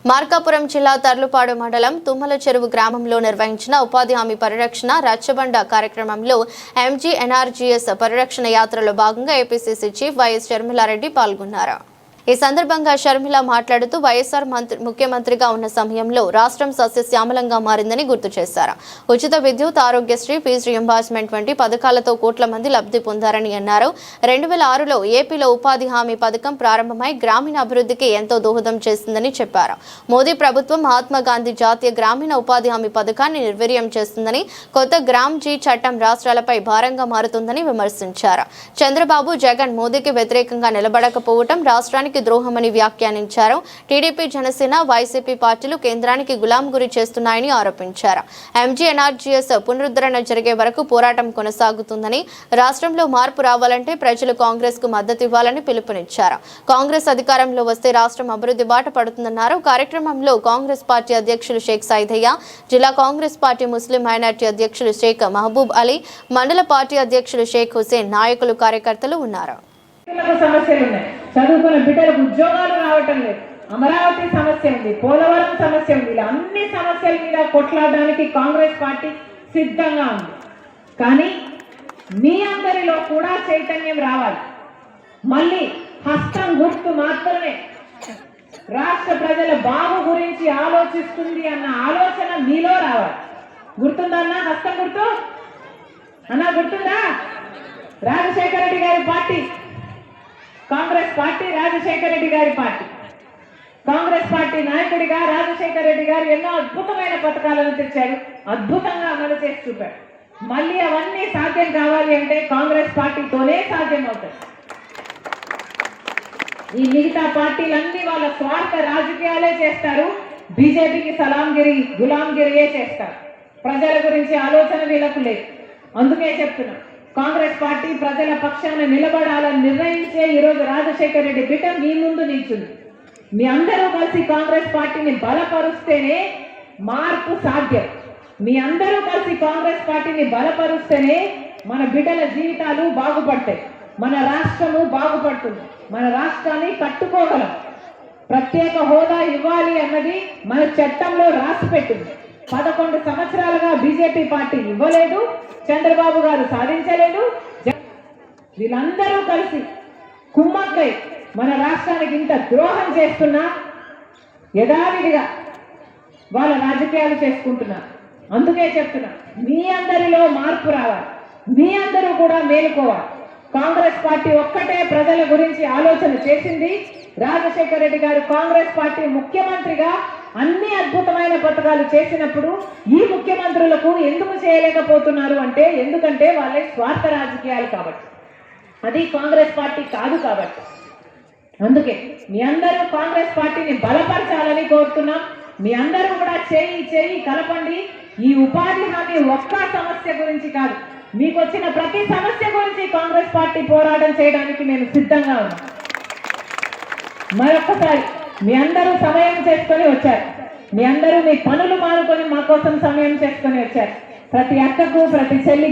మార్కాపురం జిల్లా తర్లుపాడు మండలం తుమ్మల చెరువు గ్రామంలో నిర్వహించిన ఉపాధి హామీ పరిరక్షణ రచ్చబండ కార్యక్రమంలో ఎంజీఎన్ఆర్జీఎస్ పరిరక్షణ యాత్రలో భాగంగా ఏపీసీసీ చీఫ్ వైఎస్ షర్మిలారెడ్డి పాల్గొన్నారు. ఈ సందర్భంగా షర్మిల మాట్లాడుతూ వైఎస్ఆర్ ముఖ్యమంత్రిగా ఉన్న సమయంలో రాష్ట్రం సస్యశ్యామలంగా మారిందని గుర్తు చేశారు. ఉచిత విద్యుత్, ఆరోగ్యశ్రీ, ఫీజు రియంబర్స్మెంట్ వంటి పథకాలతో కోట్ల మంది లబ్ధి పొందారని అన్నారు. 2006లో ఏపీలో ఉపాధి హామీ పథకం ప్రారంభమై గ్రామీణ అభివృద్ధికి ఎంతో దోహదం చేసిందని చెప్పారు. మోదీ ప్రభుత్వం మహాత్మా గాంధీ జాతీయ గ్రామీణ ఉపాధి హామీ పథకాన్ని నిర్వీర్యం చేస్తుందని, కొత్త గ్రామ్ జీ చట్టం రాష్ట్రాలపై భారంగా మారుతుందని విమర్శించారు. చంద్రబాబు, జగన్ మోదీకి వ్యతిరేకంగా నిలబడకపోవటం రాష్ట్రానికి ద్రోహమని వ్యాఖ్యానించారు. టీడీపీ, జనసేన, వైసీపీ పార్టీలు కేంద్రానికి గులాం గురి చేస్తున్నాయని ఆరోపించారు. ఎంజీఎన్ఆర్జీఎస్ పునరుద్ధరణ జరిగే వరకు పోరాటం కొనసాగుతుందని, రాష్ట్రంలో మార్పు రావాలంటే ప్రజలు కాంగ్రెస్ కు మద్దతు ఇవ్వాలని పిలుపునిచ్చారు. కాంగ్రెస్ అధికారంలో వస్తే రాష్ట్రం అభివృద్ధి బాట పడుతుందన్నారు. కార్యక్రమంలో కాంగ్రెస్ పార్టీ అధ్యక్షులు షేక్ సైదయ్య, జిల్లా కాంగ్రెస్ పార్టీ ముస్లిం మైనార్టీ అధ్యక్షులు షేక్ మహబూబ్ అలీ, మండల పార్టీ అధ్యక్షులు షేక్ హుసేన్, నాయకులు, కార్యకర్తలు ఉన్నారు. సమస్యలు ఉన్నాయి, చదువుకున్న బిడ్డలకు ఉద్యోగాలు రావటం లేదు, అమరావతి సమస్య ఉంది, పోలవరం సమస్య ఉంది. ఇలా అన్ని సమస్యల మీద కొట్లాడడానికి కాంగ్రెస్ పార్టీ సిద్ధంగా ఉంది. కానీ మీ అందరిలో కూడా చైతన్యం రావాలి. మళ్ళీ హస్తం గుర్తు మాత్రమే రాష్ట్ర ప్రజల బాగు గురించి ఆలోచిస్తుంది అన్న ఆలోచన మీలో రావాలి. గుర్తుందా అన్న? హస్తం గుర్తు అన్నా గుర్తుందా? రాజశేఖర రెడ్డి గారి పార్టీ, కాంగ్రెస్ పార్టీ, రాజశేఖర రెడ్డి గారి పార్టీ. కాంగ్రెస్ పార్టీ నాయకుడిగా రాజశేఖర రెడ్డి గారు ఎన్నో అద్భుతమైన పథకాలను తెచ్చారు, అద్భుతంగా అమలు చేసి చూపారు. మళ్ళీ అవన్నీ సాధ్యం కావాలి అంటే కాంగ్రెస్ పార్టీతోనే సాధ్యం అవుతుంది. ఈ మిగతా పార్టీలన్నీ వాళ్ళ స్వార్థ రాజకీయాలే చేస్తారు, బీజేపీకి సలాంగిరి, గులాంగిరియే చేస్తారు. ప్రజల గురించి ఆలోచన వీళ్ళకు లేదు. అందుకే చెప్తున్నా, కాంగ్రెస్ పార్టీ ప్రజల పక్షాన నిలబడాలని నిర్ణయించే ఈరోజు రాజశేఖర రెడ్డి బిడ్డ మీ ముందు నిల్చుంది. మీ అందరూ కలిసి కాంగ్రెస్ పార్టీని బలపరుస్తేనే మార్పు సాధ్యం. మీ అందరూ కలిసి కాంగ్రెస్ పార్టీని బలపరుస్తేనే మన బిడ్డల జీవితాలు బాగుపడతాయి, మన రాష్ట్రము బాగుపడుతుంది, మన రాష్ట్రాన్ని కట్టుకోగలం. ప్రత్యేక హోదా ఇవ్వాలి అన్నది మన చట్టంలో రాసి పెట్టింది. 11 సంవత్సరాలుగా బీజేపీ పార్టీ ఇవ్వలేదు, చంద్రబాబు గారు సాధించలేదు. వీళ్ళందరూ కలిసి కుమ్మక్కై మన రాష్ట్రానికి ఇంత ద్రోహం చేస్తున్నా యథావిధిగా వాళ్ళ రాజకీయాలు చేసుకుంటున్నారు. అందుకే చెప్తున్నా, మీ అందరిలో మార్పు రావాలి, మీ అందరూ కూడా మేలుకోవాలి. కాంగ్రెస్ పార్టీ ఒక్కటే ప్రజల గురించి ఆలోచన చేసింది. రాజశేఖర రెడ్డి గారు కాంగ్రెస్ పార్టీ ముఖ్యమంత్రిగా అన్ని అద్భుతమైన పథకాలు చేసినప్పుడు ఈ ముఖ్యమంత్రులకు ఎందుకు చేయలేకపోతున్నారు అంటే, ఎందుకంటే వాళ్ళే స్వార్థ రాజకీయాలు కాబట్టి, అది కాంగ్రెస్ పార్టీ కాదు కాబట్టి. అందుకే మీ అందరూ కాంగ్రెస్ పార్టీని బలపరచాలని కోరుతున్నాం. మీ అందరూ కూడా చేయి కలపండి. ఈ ఉపాధి హామీ ఒక్క సమస్య గురించి కాదు, మీకు వచ్చిన ప్రతి సమస్య గురించి కాంగ్రెస్ పార్టీ పోరాటం చేయడానికి నేను సిద్ధంగా ఉన్నాను. మరొకసారి మీ అందరూ సమయం చేసుకొని వచ్చారు, మీ అందరూ మీ పనులు మానుకొని మా కోసం సమయం చేసుకొని వచ్చారు. ప్రతి అక్కకు, ప్రతి చెల్లి